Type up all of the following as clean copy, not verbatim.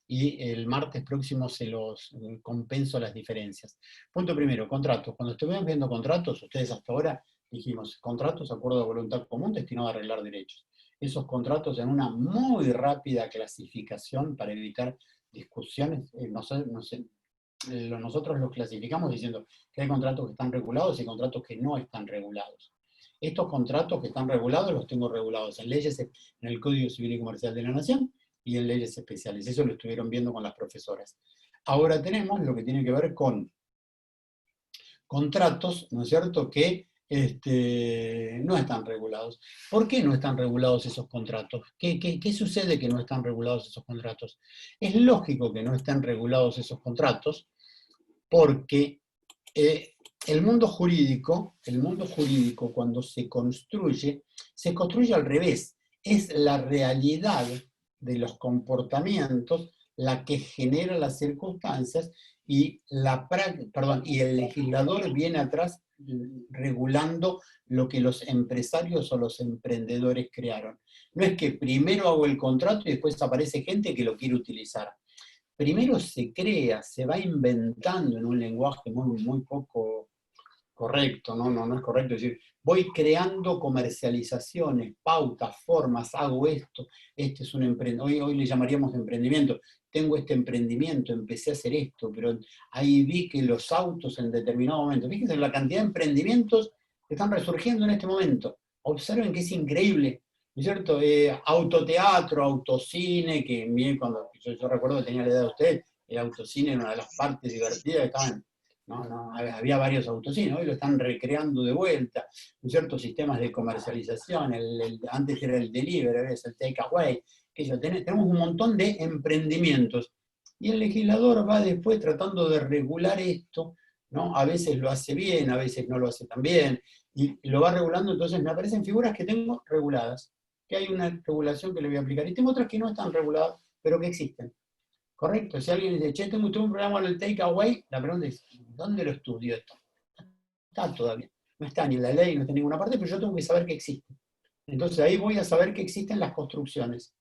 y el martes próximo se los compenso las diferencias. Punto primero, contratos. Cuando estuvimos viendo contratos, ustedes hasta ahora dijimos, contratos, acuerdo de voluntad común destinado a arreglar derechos. Esos contratos en una muy rápida clasificación para evitar discusiones, nosotros los clasificamos diciendo que hay contratos que están regulados y contratos que no están regulados. Estos contratos que están regulados los tengo regulados en leyes, en el Código Civil y Comercial de la Nación y en leyes especiales. Eso lo estuvieron viendo con las profesoras. Ahora tenemos lo que tiene que ver con contratos, ¿no es cierto?, que no están regulados. ¿Por qué no están regulados esos contratos? ¿Qué sucede que no están regulados esos contratos? Es lógico que no estén regulados esos contratos porque el mundo jurídico cuando se construye al revés. Es la realidad de los comportamientos la que genera las circunstancias y el legislador viene atrás regulando lo que los empresarios o los emprendedores crearon. No es que primero hago el contrato y después aparece gente que lo quiere utilizar. Primero se crea, se va inventando en un lenguaje muy poco correcto, no es correcto decir, voy creando comercializaciones, pautas, formas, hago esto, este es un emprendimiento, hoy le llamaríamos emprendimiento, tengo este emprendimiento, empecé a hacer esto, pero ahí vi que los autos en determinado momento, fíjense en la cantidad de emprendimientos que están resurgiendo en este momento, observen que es increíble, ¿no es cierto? Autoteatro, autocine, que cuando yo recuerdo que tenía la edad de usted, el autocine era una de las partes divertidas que estaban. Había varios autocines, hoy lo están recreando de vuelta, ¿no es cierto? Sistemas de comercialización, antes era el delivery, ahora es el takeaway, tenemos un montón de emprendimientos. Y el legislador va después tratando de regular esto, ¿no? A veces lo hace bien, a veces no lo hace tan bien, y lo va regulando, entonces me aparecen figuras que tengo reguladas, que hay una regulación que le voy a aplicar, y tengo otras que no están reguladas, pero que existen. Correcto, si alguien dice, che, tengo un programa en el takeaway, la pregunta es, ¿dónde lo estudio esto? Está todavía. No está ni en la ley, no está en ninguna parte, pero yo tengo que saber que existe. Entonces ahí voy a saber que existen las construcciones.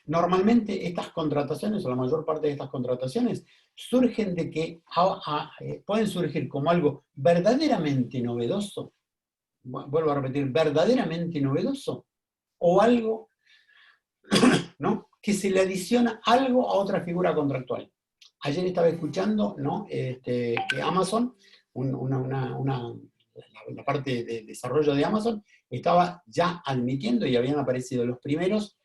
Normalmente estas contrataciones, o la mayor parte de estas contrataciones, surgen de que pueden surgir como algo verdaderamente novedoso, vuelvo a repetir, verdaderamente novedoso, o algo, ¿no?, que se le adiciona algo a otra figura contractual. Ayer estaba escuchando, ¿no?, que Amazon, la parte de desarrollo de Amazon, estaba ya admitiendo, y habían aparecido los primeros,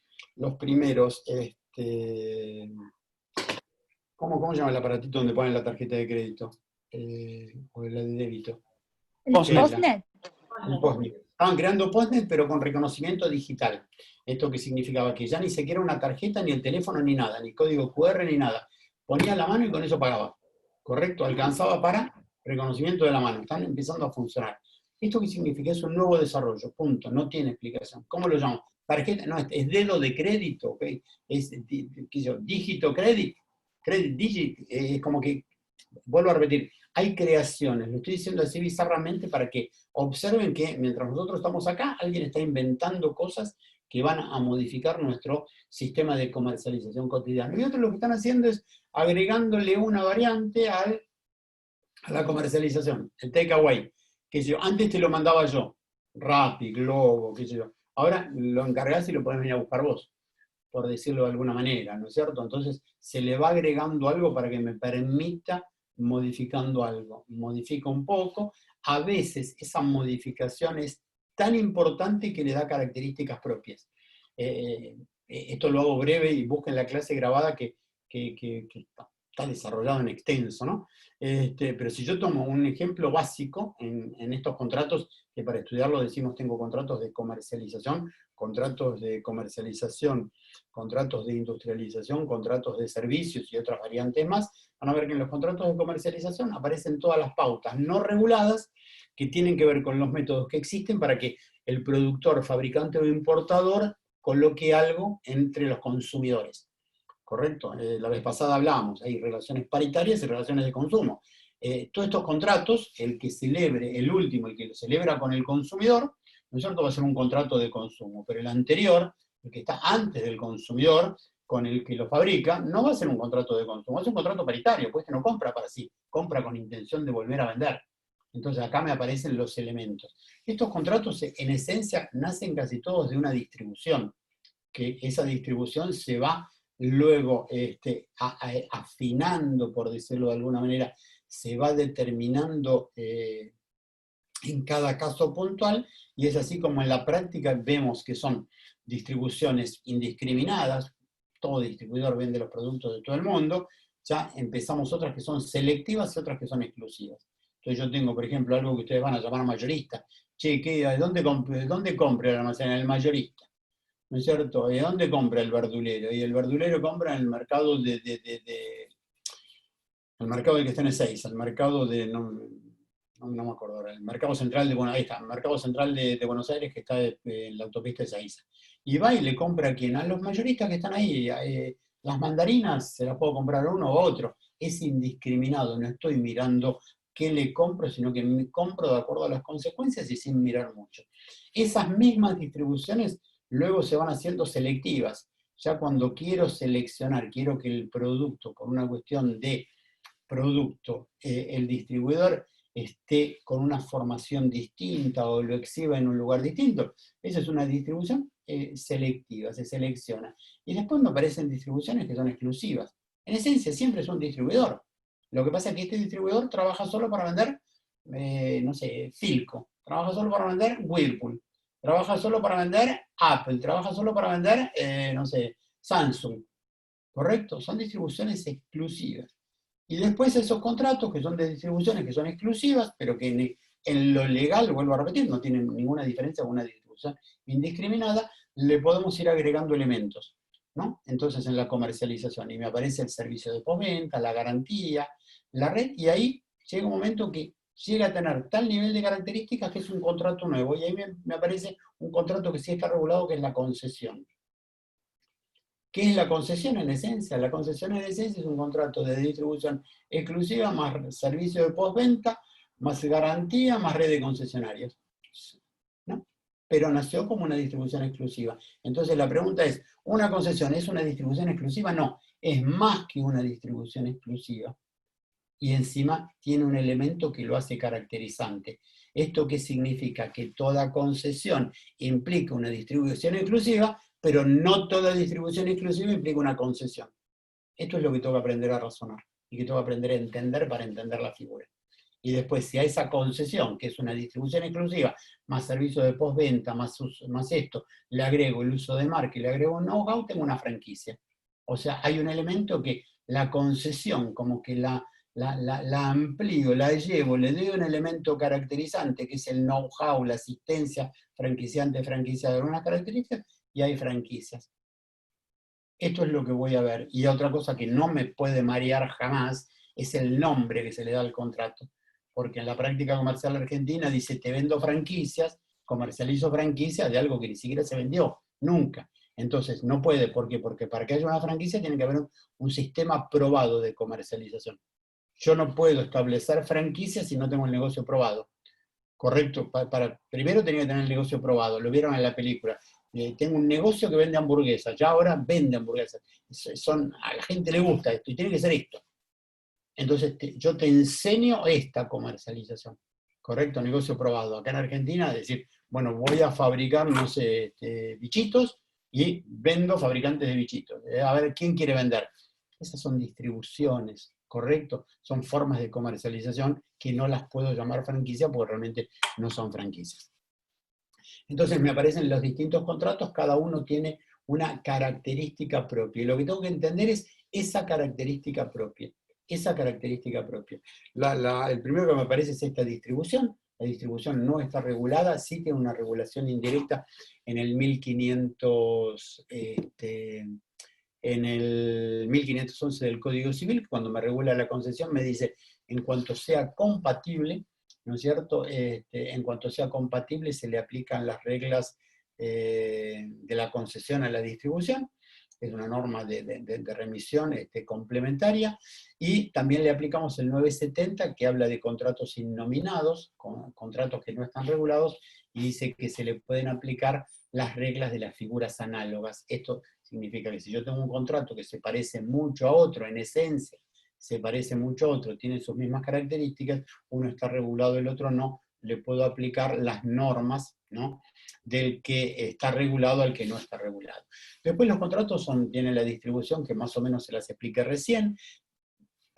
¿cómo se llama el aparatito donde ponen la tarjeta de crédito? O la de débito. El Postnet. El Postnet. Estaban creando Postnet, pero con reconocimiento digital. ¿Esto qué significaba? Que ya ni siquiera una tarjeta, ni el teléfono, ni nada, ni código QR, ni nada. Ponía la mano y con eso pagaba. ¿Correcto? Alcanzaba para reconocimiento de la mano. Están empezando a funcionar. ¿Esto qué significa? Es un nuevo desarrollo. Punto. No tiene explicación. ¿Cómo lo llamo? Tarjeta, no, es dedo de crédito, ¿ok? Es, dígito credit digit, es como que, vuelvo a repetir, hay creaciones, lo estoy diciendo así bizarramente para que observen que mientras nosotros estamos acá, alguien está inventando cosas que van a modificar nuestro sistema de comercialización cotidiano. Y otros lo que están haciendo es agregándole una variante a la comercialización, el takeaway, que yo, antes te lo mandaba yo, Rappi, Globo, qué sé yo, ahora lo encargás y lo podés venir a buscar vos, por decirlo de alguna manera, ¿no es cierto? Entonces se le va agregando algo para que me permita modificando algo. Modifica un poco, a veces esa modificación es tan importante que le da características propias. Esto lo hago breve y busquen la clase grabada que está desarrollado en extenso, ¿no? Pero si yo tomo un ejemplo básico en estos contratos, que para estudiarlo decimos tengo contratos de comercialización, contratos de industrialización, contratos de servicios y otras variantes más, van a ver que en los contratos de comercialización aparecen todas las pautas no reguladas que tienen que ver con los métodos que existen para que el productor, fabricante o importador coloque algo entre los consumidores. ¿Correcto? La vez pasada hablábamos, hay relaciones paritarias y relaciones de consumo. Todos estos contratos, el que celebre, el último, el que lo celebra con el consumidor, ¿no es cierto?, va a ser un contrato de consumo, pero el anterior, el que está antes del consumidor, con el que lo fabrica, no va a ser un contrato de consumo, va a ser un contrato paritario, pues que no compra para sí, compra con intención de volver a vender. Entonces acá me aparecen los elementos. Estos contratos en esencia nacen casi todos de una distribución, que esa distribución se va luego afinando, por decirlo de alguna manera, se va determinando en cada caso puntual, y es así como en la práctica vemos que son distribuciones indiscriminadas, todo distribuidor vende los productos de todo el mundo, ya empezamos otras que son selectivas y otras que son exclusivas. Entonces yo tengo, por ejemplo, algo que ustedes van a llamar mayorista. Che, ¿dónde compra el almacén? El mayorista. ¿No es cierto? ¿Y dónde compra el verdulero? Y el verdulero compra en el mercado el mercado que está en Ezeiza, el mercado no me acuerdo ahora, el mercado central de Buenos Aires, el mercado central de Buenos Aires que está en la autopista de Ezeiza. Y va y le compra a quién, a los mayoristas que están ahí. Las mandarinas se las puedo comprar a uno o a otro. Es indiscriminado, no estoy mirando qué le compro, sino que me compro de acuerdo a las consecuencias y sin mirar mucho. Esas mismas distribuciones luego se van haciendo selectivas. Ya cuando quiero seleccionar, quiero que el producto, por una cuestión de producto, el distribuidor esté con una formación distinta o lo exhiba en un lugar distinto. Esa es una distribución selectiva, se selecciona. Y después me aparecen distribuciones que son exclusivas. En esencia siempre es un distribuidor. Lo que pasa es que este distribuidor trabaja solo para vender, no sé, Philco, trabaja solo para vender Whirlpool, trabaja solo para vender Apple, trabaja solo para vender, no sé, Samsung. ¿Correcto? Son distribuciones exclusivas. Y después esos contratos que son de distribuciones que son exclusivas, pero que en lo legal, vuelvo a repetir, no tienen ninguna diferencia con una distribución indiscriminada, le podemos ir agregando elementos, ¿no? Entonces en la comercialización, y me aparece el servicio de postventa, la garantía, la red, y ahí llega un momento que llega a tener tal nivel de características que es un contrato nuevo, y ahí me aparece un contrato que sí está regulado, que es la concesión. ¿Qué es la concesión en esencia? La concesión en esencia es un contrato de distribución exclusiva más servicio de postventa, más garantía, más red de concesionarios. ¿No? Pero nació como una distribución exclusiva. Entonces la pregunta es, ¿una concesión es una distribución exclusiva? No, es más que una distribución exclusiva. Y encima tiene un elemento que lo hace caracterizante. ¿Esto qué significa? Que toda concesión implica una distribución exclusiva, pero no toda distribución exclusiva implica una concesión. Esto es lo que tengo que aprender a razonar y que tengo que aprender a entender para entender la figura. Y después, si a esa concesión, que es una distribución exclusiva, más servicio de postventa, más esto, le agrego el uso de marca y le agrego un know-how, tengo una franquicia. O sea, hay un elemento que la concesión, como que la amplío, la llevo, le doy un elemento caracterizante, que es el know-how, la asistencia franquiciante, franquiciada, algunas características, y hay franquicias. Esto es lo que voy a ver. Y otra cosa que no me puede marear jamás es el nombre que se le da al contrato. Porque en la práctica comercial argentina dice, te vendo franquicias, comercializo franquicias de algo que ni siquiera se vendió, nunca. Entonces, no puede. ¿Por qué? Porque para que haya una franquicia tiene que haber un sistema probado de comercialización. Yo no puedo establecer franquicias si no tengo el negocio probado. Correcto, primero tenía que tener el negocio probado, lo vieron en la película. Tengo un negocio que vende hamburguesas, ya ahora vende hamburguesas. A la gente le gusta esto y tiene que ser esto. Entonces yo te enseño esta comercialización. Correcto, negocio probado. Acá en Argentina, es decir, bueno, voy a fabricar, no sé, bichitos y vendo fabricantes de bichitos. A ver, ¿quién quiere vender? Esas son distribuciones, ¿correcto? Son formas de comercialización que no las puedo llamar franquicia porque realmente no son franquicias. Entonces me aparecen los distintos contratos, cada uno tiene una característica propia. Y lo que tengo que entender es esa característica propia. Esa característica propia. El primero que me aparece es esta distribución. La distribución no está regulada, sí tiene una regulación indirecta en el 1500, en el 1511 del Código Civil, cuando me regula la concesión, me dice, en cuanto sea compatible, ¿no es cierto? En cuanto sea compatible, se le aplican las reglas de la concesión a la distribución. Es una norma de remisión complementaria. Y también le aplicamos el 970, que habla de contratos innominados, contratos que no están regulados, y dice que se le pueden aplicar las reglas de las figuras análogas. Esto Significa que si yo tengo un contrato que se parece mucho a otro, en esencia, se parece mucho a otro, tiene sus mismas características, uno está regulado, el otro no, le puedo aplicar las normas, ¿no?, del que está regulado al que no está regulado. Después los contratos tienen la distribución que más o menos se las expliqué recién.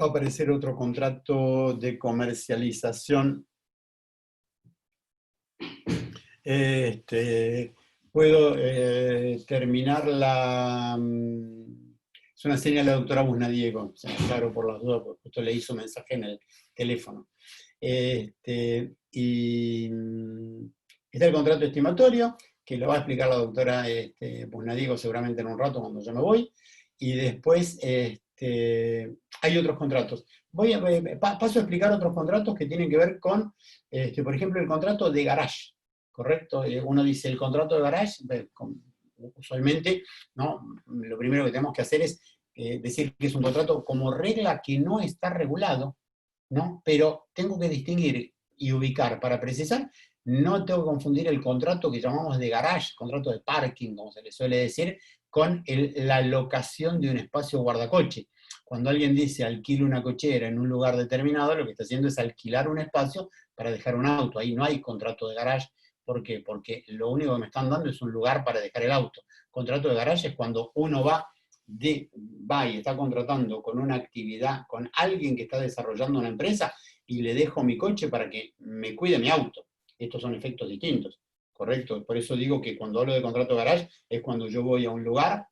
Va a aparecer otro contrato de comercialización. Puedo terminar la... Es una señal de la doctora Busnadiego, se me aclaro por las dudas, porque justo le hizo un mensaje en el teléfono. Y está el contrato estimatorio, que lo va a explicar la doctora Busnadiego seguramente en un rato cuando yo me voy. Y después hay otros contratos. Paso a explicar otros contratos que tienen que ver con, por ejemplo, el contrato de garage. ¿Correcto? Uno dice el contrato de garage, usualmente, ¿no?, lo primero que tenemos que hacer es decir que es un contrato como regla que no está regulado, ¿no?, pero tengo que distinguir y ubicar para precisar. No tengo que confundir el contrato que llamamos de garage, contrato de parking, como se le suele decir, con la locación de un espacio guardacoche. Cuando alguien dice alquilo una cochera en un lugar determinado, lo que está haciendo es alquilar un espacio para dejar un auto. Ahí no hay contrato de garage. ¿Por qué? Porque lo único que me están dando es un lugar para dejar el auto. Contrato de garaje es cuando uno va y está contratando con una actividad, con alguien que está desarrollando una empresa, y le dejo mi coche para que me cuide mi auto. Estos son efectos distintos, ¿correcto? Por eso digo que cuando hablo de contrato de garaje es cuando yo voy a un lugar,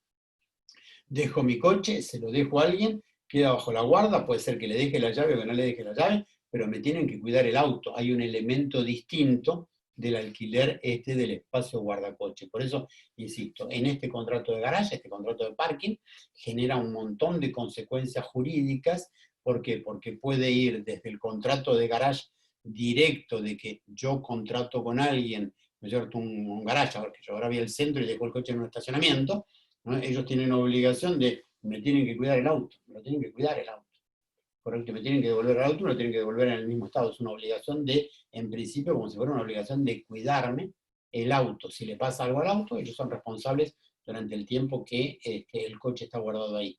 dejo mi coche, se lo dejo a alguien, queda bajo la guarda, puede ser que le deje la llave o que no le deje la llave, pero me tienen que cuidar el auto. Hay un elemento distinto del alquiler del espacio guardacoche. Por eso, insisto, en este contrato de garaje, este contrato de parking, genera un montón de consecuencias jurídicas. ¿Por qué? Porque puede ir desde el contrato de garaje directo, de que yo contrato con alguien, ¿no es cierto?, un garaje, porque yo ahora voy al centro y dejo el coche en un estacionamiento, ¿no? Ellos tienen obligación de, me tienen que cuidar el auto, me lo tienen que cuidar el auto. Correcto, me tienen que devolver el auto, me lo tienen que devolver en el mismo estado. Es una obligación de, en principio, como si fuera una obligación de cuidarme el auto. Si le pasa algo al auto, ellos son responsables durante el tiempo que el coche está guardado ahí.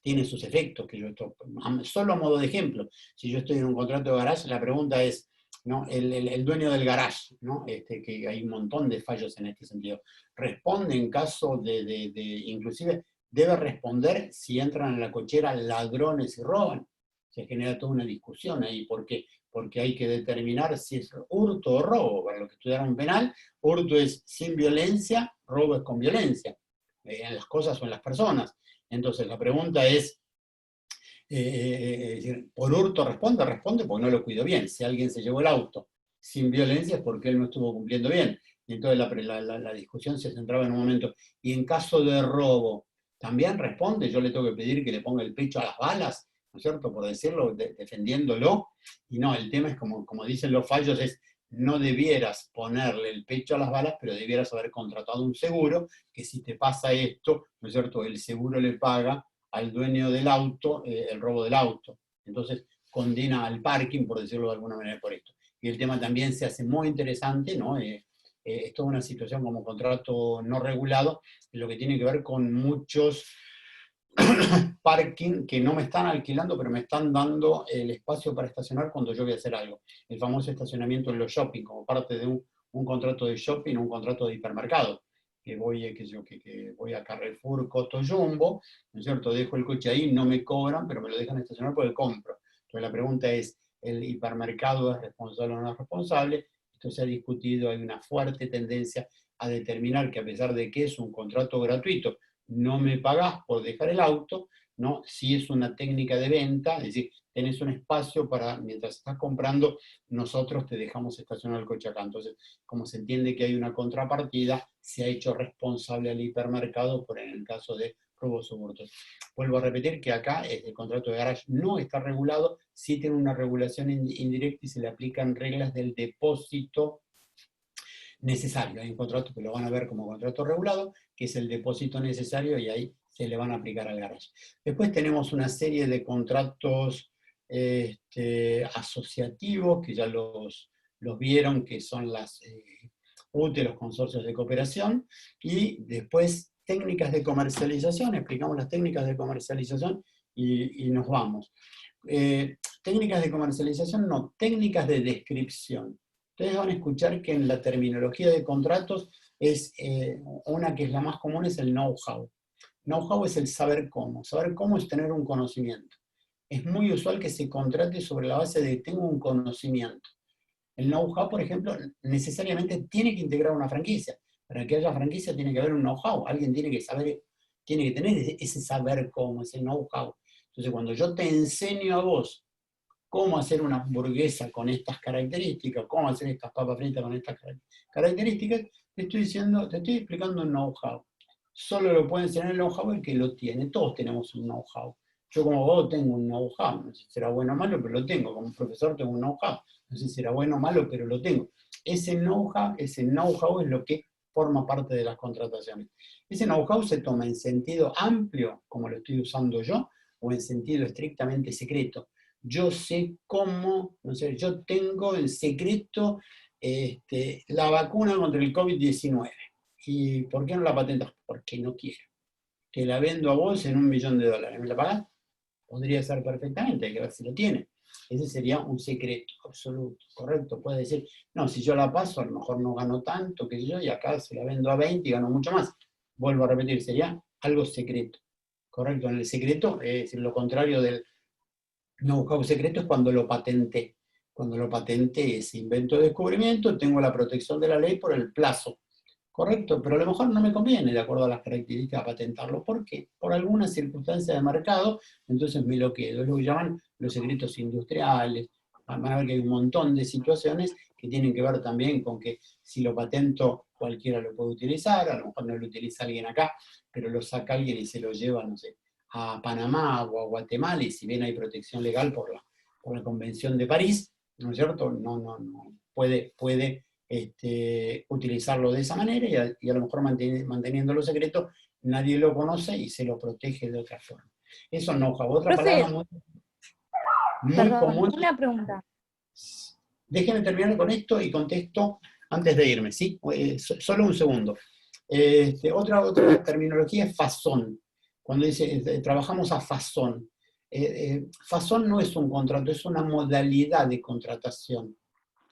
Tiene sus efectos, que yo esto, solo a modo de ejemplo, si yo estoy en un contrato de garaje, la pregunta es, ¿no?, el dueño del garage, ¿no?, que hay un montón de fallos en este sentido, responde en caso inclusive debe responder si entran en la cochera ladrones y roban. Se genera toda una discusión ahí. ¿Por qué? Porque hay que determinar si es hurto o robo. Para los que estudiaron penal, hurto es sin violencia, robo es con violencia, en las cosas o en las personas. Entonces la pregunta es, ¿por hurto responde porque no lo cuidó bien? Si alguien se llevó el auto sin violencia es porque él no estuvo cumpliendo bien. Y entonces la discusión se centraba en un momento. Y en caso de robo, también responde, yo le tengo que pedir que le ponga el pecho a las balas, ¿no es cierto?, por decirlo, defendiéndolo. Y no, el tema es, como dicen los fallos, es no debieras ponerle el pecho a las balas, pero debieras haber contratado un seguro, que si te pasa esto, ¿no es cierto?, el seguro le paga al dueño del auto el robo del auto. Entonces condena al parking, por decirlo de alguna manera, por esto. Y el tema también se hace muy interesante, ¿no? Es toda una situación como contrato no regulado, lo que tiene que ver con muchos parking que no me están alquilando, pero me están dando el espacio para estacionar cuando yo voy a hacer algo. El famoso estacionamiento en los shopping, como parte de un contrato de shopping, un contrato de hipermercado. Que voy a Carrefour, Coto, Jumbo, ¿no es cierto? Dejo el coche ahí, no me cobran, pero me lo dejan estacionar porque compro. Entonces la pregunta es, ¿el hipermercado es responsable o no es responsable? Esto se ha discutido, hay una fuerte tendencia a determinar que, a pesar de que es un contrato gratuito, no me pagás por dejar el auto, ¿no? Si es una técnica de venta, es decir, tenés un espacio para, mientras estás comprando, nosotros te dejamos estacionar el coche acá. Entonces, como se entiende que hay una contrapartida, se ha hecho responsable al hipermercado por, en el caso de robos o hurtos. Vuelvo a repetir que acá el contrato de garage no está regulado, sí tiene una regulación indirecta y se le aplican reglas del depósito necesario. Hay un contrato que lo van a ver como contrato regulado, que es el depósito necesario, y ahí se le van a aplicar al garage. Después tenemos una serie de contratos asociativos, que ya los vieron, que son las UTE, los consorcios de cooperación, y después técnicas de comercialización, explicamos las técnicas de comercialización y nos vamos. Técnicas de comercialización, no, técnicas de descripción. Ustedes van a escuchar que en la terminología de contratos es una que es la más común, es el know-how. Know-how es el saber cómo. Saber cómo es tener un conocimiento. Es muy usual que se contrate sobre la base de tengo un conocimiento. El know-how, por ejemplo, necesariamente tiene que integrar una franquicia. Para que haya franquicia tiene que haber un know-how. Alguien tiene que saber, tiene que tener ese saber cómo, ese know-how. Entonces, cuando yo te enseño a vos cómo hacer una hamburguesa con estas características, cómo hacer estas papas fritas con estas características, te estoy diciendo, te estoy explicando un know-how. Solo lo puede enseñar el know-how el que lo tiene. Todos tenemos un know-how. Yo como vos tengo un know-how, no sé si será bueno o malo, pero lo tengo. Como profesor tengo un know-how. No sé si será bueno o malo, pero lo tengo. Ese know-how es lo que forma parte de las contrataciones. Ese know-how se toma en sentido amplio, como lo estoy usando yo, o en sentido estrictamente secreto. Yo sé cómo, no sé, yo tengo en secreto la vacuna contra el COVID-19. ¿Y por qué no la patentas? Porque no quiero. Te la vendo a vos en $1.000.000. ¿Me la pagás? Podría ser perfectamente, hay que ver si lo tiene. Ese sería un secreto absoluto, ¿correcto? Puede decir, no, si yo la paso, a lo mejor no gano tanto, que yo, y acá se la vendo a 20 y gano mucho más. Vuelvo a repetir, sería algo secreto, ¿correcto? En el secreto, es decir, lo contrario del know-how secreto es cuando lo patenté. Cuando lo patenté es invento de descubrimiento, tengo la protección de la ley por el plazo. Correcto, pero a lo mejor no me conviene, de acuerdo a las características, patentarlo. ¿Por qué? Por alguna circunstancia de mercado, entonces me lo quedo. Es lo que llaman los secretos industriales. Van a ver que hay un montón de situaciones que tienen que ver también con que si lo patento cualquiera lo puede utilizar, a lo mejor no lo utiliza alguien acá, pero lo saca alguien y se lo lleva, no sé, a Panamá o a Guatemala, y si bien hay protección legal por la Convención de París, ¿no es cierto? No puede utilizarlo de esa manera y a lo mejor manteniéndolo secreto, nadie lo conoce y se lo protege de otra forma. Eso no, otra palabra Profe, muy perdón, común. una pregunta. Déjenme terminar con esto y contesto antes de irme, ¿sí? Solo un segundo. Otra terminología es fazón. Cuando dice trabajamos a fazón. Fazón no es un contrato, es una modalidad de contratación.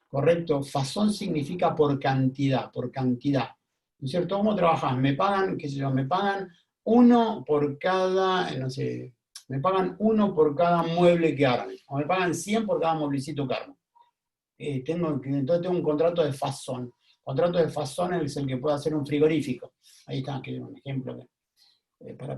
¿Correcto? Fazón significa por cantidad, por cantidad. ¿No es cierto? ¿Cómo trabajas? Me pagan, qué sé yo, me pagan uno por cada, no sé, me pagan uno por cada mueble que arme, o me pagan 100 por cada mueblecito que armo. Entonces tengo un contrato de fazón. Contrato de fazón es el que puede hacer un frigorífico. Ahí está, que es un ejemplo eh, para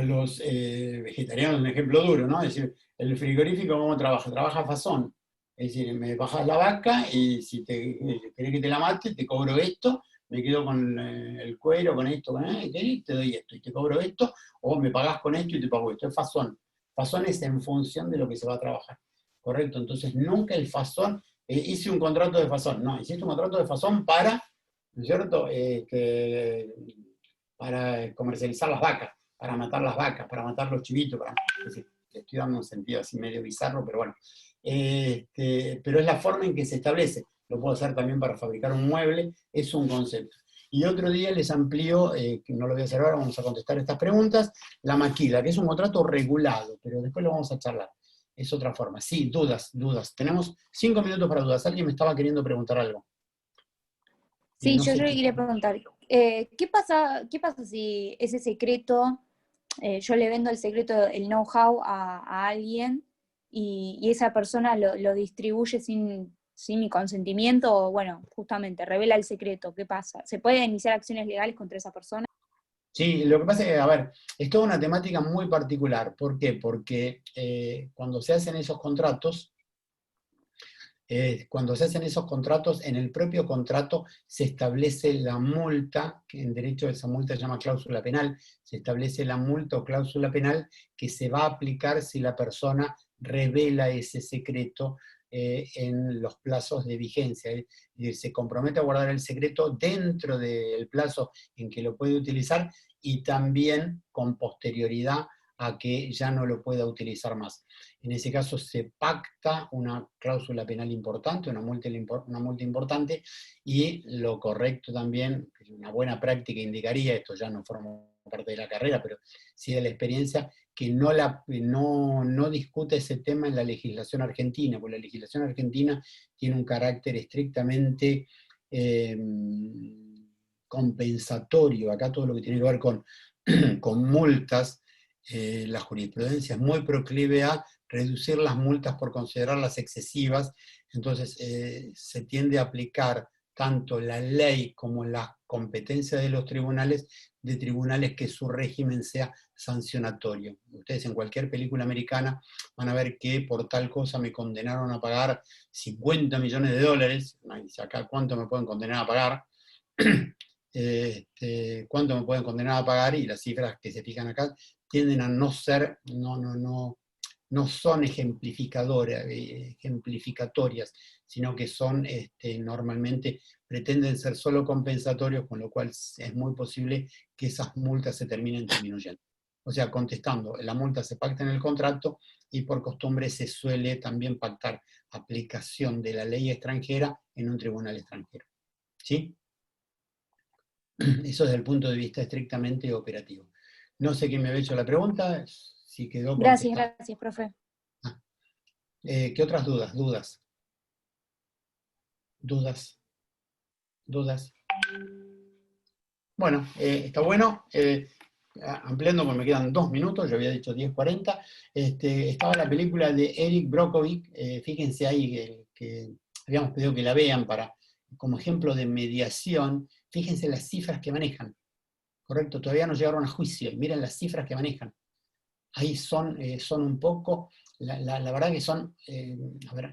los vegetarianos, un ejemplo duro, ¿no? Es decir, el frigorífico, ¿cómo trabaja? Trabaja a fazón. Es decir, me bajas la vaca y si querés que te la mate, te cobro esto, me quedo con el cuero, con esto, te doy esto y te cobro esto, o me pagás con esto y te pago esto. Es fazón. Fazón es en función de lo que se va a trabajar. ¿Correcto? entonces nunca el fazón, hice un contrato de fazón. No, hiciste un contrato de fazón para, ¿no es cierto? Para comercializar las vacas, para matar las vacas, para matar los chivitos, le estoy dando un sentido así medio bizarro, pero bueno. Pero es la forma en que se establece. Lo puedo hacer también para fabricar un mueble, es un concepto. Y otro día les amplío, que no lo voy a hacer ahora, vamos a contestar estas preguntas, la maquila, que es un contrato regulado, pero después lo vamos a charlar. Es otra forma. Sí, dudas. Tenemos 5 minutos para dudas. Alguien me estaba queriendo preguntar algo. Sí, No yo sé le qué. quería preguntar, qué pasa si ese secreto, yo le vendo el secreto, el know-how a alguien y esa persona lo distribuye sin mi consentimiento o, bueno, justamente, revela el secreto? ¿Qué pasa? ¿Se pueden iniciar acciones legales contra esa persona? Sí, lo que pasa es que, a ver, es toda una temática muy particular. ¿Por qué? Porque cuando se hacen esos contratos, en el propio contrato se establece la multa, que en derecho esa multa se llama cláusula penal, se establece la multa o cláusula penal que se va a aplicar si la persona revela ese secreto en los plazos de vigencia. Es decir, se compromete a guardar el secreto dentro del plazo en que lo puede utilizar y también con posterioridad a que ya no lo pueda utilizar más. En ese caso se pacta una cláusula penal importante, una multa importante, y lo correcto también, una buena práctica indicaría, esto ya no forma parte de la carrera, pero sí de la experiencia, que no discute ese tema en la legislación argentina, porque la legislación argentina tiene un carácter estrictamente compensatorio. Acá todo lo que tiene que ver con multas, la jurisprudencia es muy proclive a reducir las multas por considerarlas excesivas, entonces se tiende a aplicar tanto la ley como la competencia de los tribunales, que su régimen sea sancionatorio. Ustedes en cualquier película americana van a ver que por tal cosa me condenaron a pagar 50 millones de dólares, acá ¿cuánto me pueden condenar a pagar? ¿Cuánto me pueden condenar a pagar? Y las cifras que se fijan acá tienden a no ser, no son ejemplificatorias, sino que son normalmente pretenden ser solo compensatorios, con lo cual es muy posible que esas multas se terminen disminuyendo. O sea, contestando, la multa se pacta en el contrato y por costumbre se suele también pactar aplicación de la ley extranjera en un tribunal extranjero. ¿Sí? Eso desde el punto de vista estrictamente operativo. No sé quién me había hecho la pregunta, si quedó contestada. Gracias, profe. ¿Qué otras dudas? Dudas. Bueno, está bueno. Ampliando, porque me quedan 2 minutos, yo había dicho 10:40. Estaba la película de Eric Brockovich, fíjense ahí que habíamos pedido que la vean como ejemplo de mediación. Fíjense las cifras que manejan, ¿correcto? Todavía no llegaron a juicio, y miren las cifras que manejan. Ahí son un poco, la verdad que son,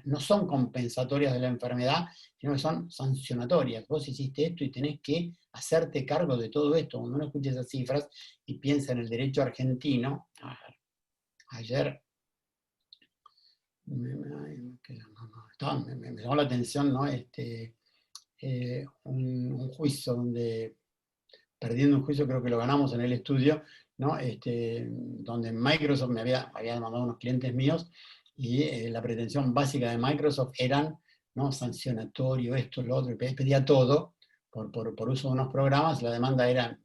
no son compensatorias de la enfermedad, sino que son sancionatorias. Vos hiciste esto y tenés que hacerte cargo de todo esto. Cuando uno escucha esas cifras y piensa en el derecho argentino, ayer me llamó la atención, ¿no? Un juicio donde, perdiendo un juicio, creo que lo ganamos en el estudio, ¿no? Donde Microsoft me había demandado unos clientes míos, y la pretensión básica de Microsoft eran, ¿no?, sancionatorio, esto, lo otro, y pedía todo por uso de unos programas. La demanda era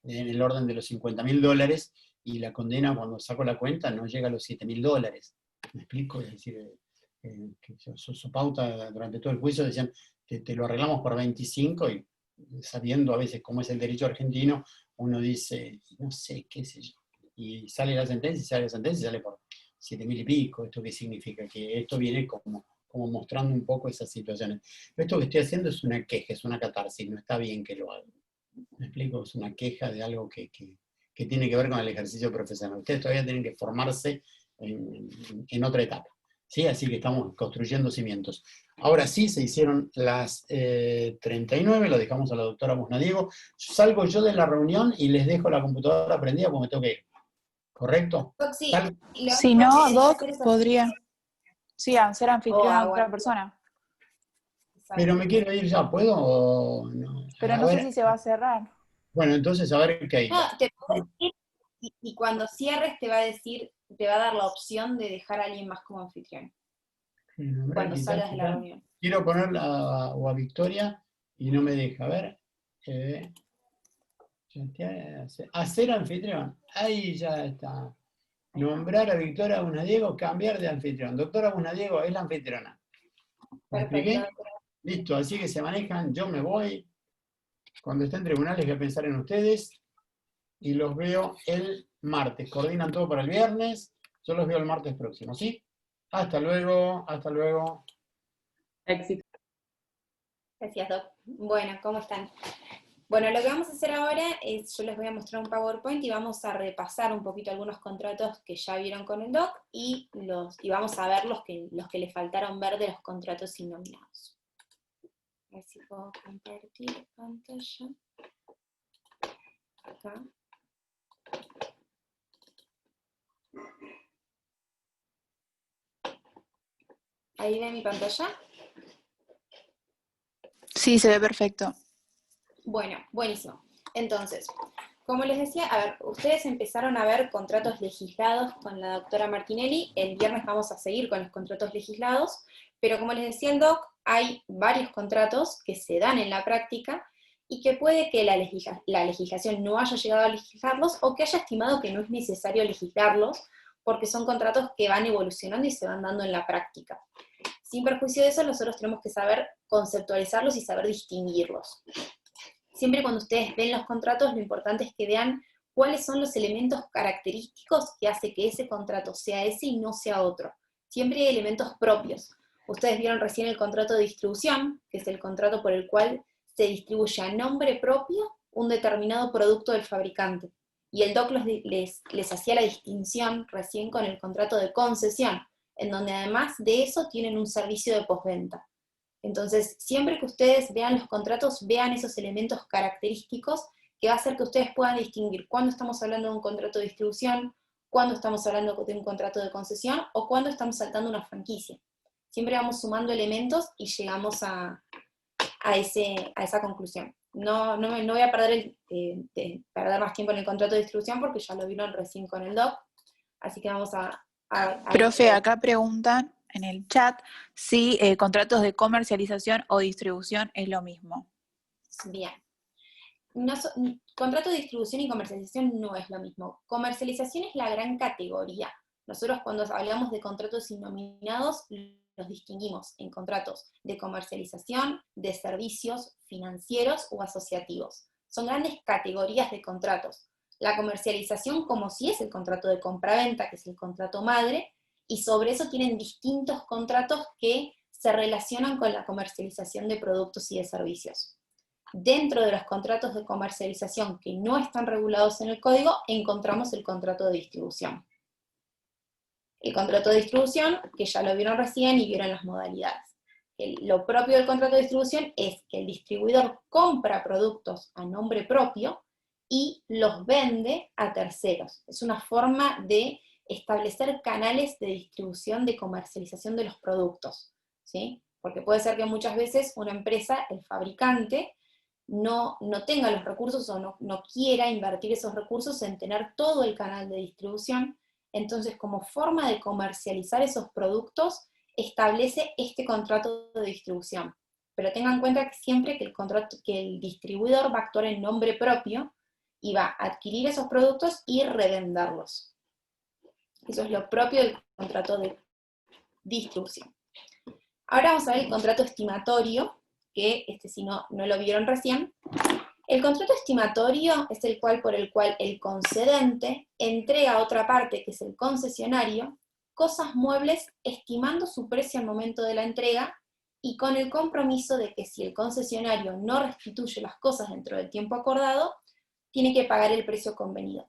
en el orden de los $50.000, y la condena, cuando saco la cuenta, no llega a los $7.000. ¿Me explico? Es decir, que su pauta durante todo el juicio decían que te lo arreglamos por 25, y sabiendo a veces cómo es el derecho argentino, uno dice, no sé, qué sé yo, y sale la sentencia, y sale por 7.000 y pico. ¿Esto qué significa? Que esto viene como mostrando un poco esas situaciones. Pero esto que estoy haciendo es una queja, es una catarsis, no está bien que lo haga. ¿Me explico? Es una queja de algo que tiene que ver con el ejercicio profesional. Ustedes todavía tienen que formarse en otra etapa, ¿sí? Así que estamos construyendo cimientos. Ahora sí, se hicieron las 39, lo dejamos a la doctora Busnadiego. Salgo yo de la reunión y les dejo la computadora prendida porque me tengo que ir. ¿Correcto? Sí, Si no, Doc, podría ser anfitrión a otra persona. Pero me quiero ir ya, ¿puedo o no? Pero no sé si se va a cerrar. Bueno, entonces a ver qué hay. No, te puedo decir, y cuando cierres te va a dar la opción de dejar a alguien más como anfitrión. Cuando salgas de la reunión. Quiero poner a Victoria y no me deja. A ver. Hacer anfitrión. Ahí ya está. Nombrar a Victoria Busnadiego, cambiar de anfitrión. Doctora Busnadiego es la anfitriona. ¿Me expliqué? Listo, así que se manejan. Yo me voy. Cuando esté en tribunales voy a pensar en ustedes. Y los veo el martes. Coordinan todo para el viernes. Yo los veo el martes próximo, ¿sí? Hasta luego, hasta luego. Éxito. Gracias, Doc. Bueno, ¿cómo están? Bueno, lo que vamos a hacer ahora es, yo les voy a mostrar un PowerPoint y vamos a repasar un poquito algunos contratos que ya vieron con el Doc, y vamos a ver los que les faltaron ver de los contratos innominados. A ver si puedo compartir pantalla. Acá. ¿Ahí ve mi pantalla? Sí, se ve perfecto. Bueno, buenísimo. Entonces, como les decía, a ver, ustedes empezaron a ver contratos legislados con la doctora Martinelli, el viernes vamos a seguir con los contratos legislados, pero como les decía el doc, hay varios contratos que se dan en la práctica y que puede que la legislación no haya llegado a legislarlos o que haya estimado que no es necesario legislarlos porque son contratos que van evolucionando y se van dando en la práctica. Sin perjuicio de eso, nosotros tenemos que saber conceptualizarlos y saber distinguirlos. Siempre cuando ustedes ven los contratos, lo importante es que vean cuáles son los elementos característicos que hace que ese contrato sea ese y no sea otro. Siempre hay elementos propios. Ustedes vieron recién el contrato de distribución, que es el contrato por el cual se distribuye a nombre propio un determinado producto del fabricante. Y el doc les hacía la distinción recién con el contrato de concesión, en donde además de eso tienen un servicio de postventa. Entonces, siempre que ustedes vean los contratos, vean esos elementos característicos que va a hacer que ustedes puedan distinguir cuándo estamos hablando de un contrato de distribución, cuándo estamos hablando de un contrato de concesión, o cuándo estamos saltando una franquicia. Siempre vamos sumando elementos y llegamos a esa conclusión. No voy a perder más tiempo en el contrato de distribución porque ya lo vieron recién con el doc, así que vamos a Profe, acá preguntan en el chat si contratos de comercialización o distribución es lo mismo. Bien. Contrato de distribución y comercialización no es lo mismo. Comercialización es la gran categoría. Nosotros cuando hablamos de contratos innominados, los distinguimos en contratos de comercialización, de servicios financieros o asociativos. Son grandes categorías de contratos. La comercialización como si es el contrato de compraventa, que es el contrato madre, y sobre eso tienen distintos contratos que se relacionan con la comercialización de productos y de servicios. Dentro de los contratos de comercialización que no están regulados en el código, encontramos el contrato de distribución. El contrato de distribución, que ya lo vieron recién y vieron las modalidades. Lo propio del contrato de distribución es que el distribuidor compra productos a nombre propio y los vende a terceros. Es una forma de establecer canales de distribución, de comercialización de los productos, ¿sí? Porque puede ser que muchas veces una empresa, el fabricante, no tenga los recursos o no quiera invertir esos recursos en tener todo el canal de distribución. Entonces, como forma de comercializar esos productos, establece este contrato de distribución. Pero tengan en cuenta que siempre que el distribuidor va a actuar en nombre propio y va a adquirir esos productos y revenderlos. Eso es lo propio del contrato de distribución. Ahora vamos a ver el contrato estimatorio, que si no lo vieron recién. El contrato estimatorio es por el cual el concedente entrega a otra parte, que es el concesionario, cosas muebles estimando su precio al momento de la entrega y con el compromiso de que si el concesionario no restituye las cosas dentro del tiempo acordado, tiene que pagar el precio convenido.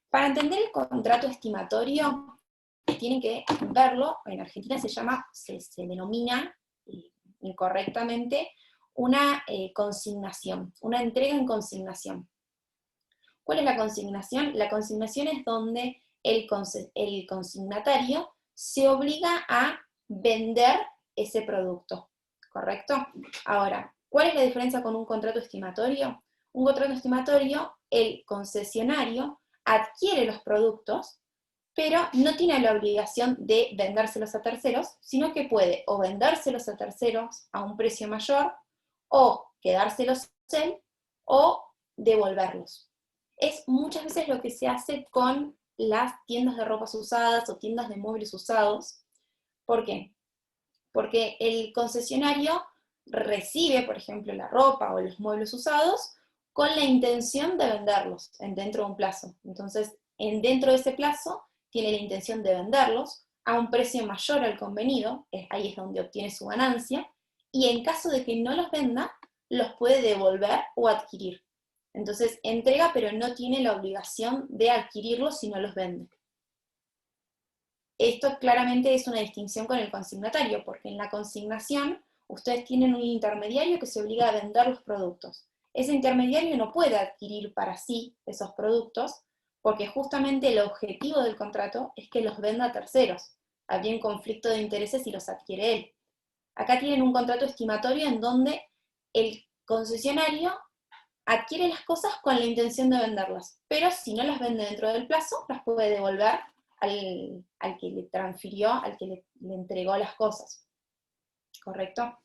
Para entender el contrato estimatorio, tienen que verlo, en Argentina se denomina incorrectamente una consignación, una entrega en consignación. ¿Cuál es la consignación? La consignación es donde el consignatario se obliga a vender ese producto, ¿correcto? Ahora, ¿cuál es la diferencia con un contrato estimatorio? Un contrato estimatorio, el concesionario adquiere los productos, pero no tiene la obligación de vendérselos a terceros, sino que puede o vendérselos a terceros a un precio mayor, o quedárselos él, o devolverlos. Es muchas veces lo que se hace con las tiendas de ropas usadas o tiendas de muebles usados. ¿Por qué? Porque el concesionario recibe, por ejemplo, la ropa o los muebles usados con la intención de venderlos dentro de un plazo. Entonces, dentro de ese plazo, tiene la intención de venderlos a un precio mayor al convenido, ahí es donde obtiene su ganancia, y en caso de que no los venda, los puede devolver o adquirir. Entonces, entrega, pero no tiene la obligación de adquirirlos si no los vende. Esto claramente es una distinción con el consignatario, porque en la consignación ustedes tienen un intermediario que se obliga a vender los productos. Ese intermediario no puede adquirir para sí esos productos, porque justamente el objetivo del contrato es que los venda a terceros. Habría un conflicto de intereses si los adquiere él. Acá tienen un contrato estimatorio en donde el concesionario adquiere las cosas con la intención de venderlas, pero si no las vende dentro del plazo, las puede devolver al que le transfirió, al que le entregó las cosas. ¿Correcto?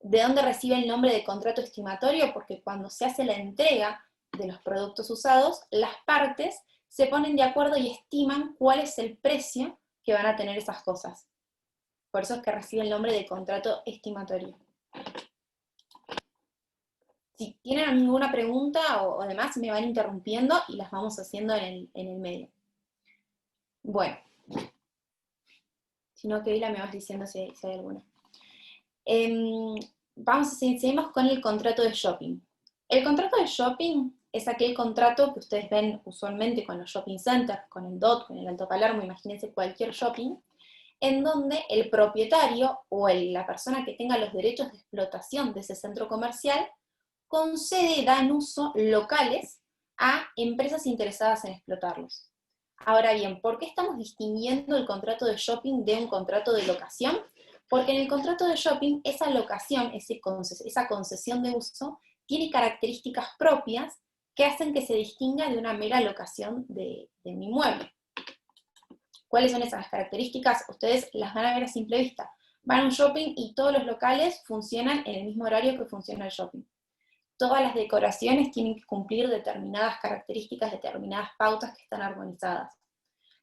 ¿De dónde recibe el nombre de contrato estimatorio? Porque cuando se hace la entrega de los productos usados, las partes se ponen de acuerdo y estiman cuál es el precio que van a tener esas cosas. Por eso es que recibe el nombre de contrato estimatorio. Si tienen alguna pregunta o demás, me van interrumpiendo y las vamos haciendo en el medio. Bueno. Si no, Keila, me vas diciendo si hay alguna. Seguimos con el contrato de shopping. El contrato de shopping es aquel contrato que ustedes ven usualmente con los shopping centers, con el DOT, con el Alto Palermo, imagínense cualquier shopping, en donde el propietario o la persona que tenga los derechos de explotación de ese centro comercial concede y da en uso locales a empresas interesadas en explotarlos. Ahora bien, ¿por qué estamos distinguiendo el contrato de shopping de un contrato de locación? Porque en el contrato de shopping, esa locación, esa concesión de uso, tiene características propias que hacen que se distinga de una mera locación de un inmueble. ¿Cuáles son esas características? Ustedes las van a ver a simple vista. Van a un shopping y todos los locales funcionan en el mismo horario que funciona el shopping. Todas las decoraciones tienen que cumplir determinadas características, determinadas pautas que están armonizadas.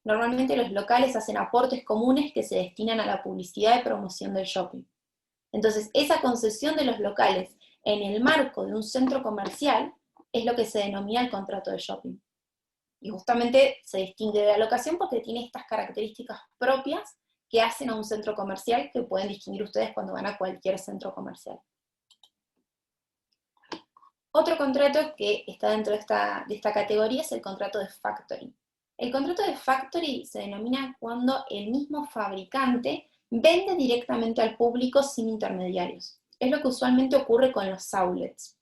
Normalmente los locales hacen aportes comunes que se destinan a la publicidad y promoción del shopping. Entonces, esa concesión de los locales en el marco de un centro comercial es lo que se denomina el contrato de shopping. Y justamente se distingue de la locación porque tiene estas características propias que hacen a un centro comercial que pueden distinguir ustedes cuando van a cualquier centro comercial. Otro contrato que está dentro de esta categoría es el contrato de factoring. El contrato de factory se denomina cuando el mismo fabricante vende directamente al público sin intermediarios. Es lo que usualmente ocurre con los outlets.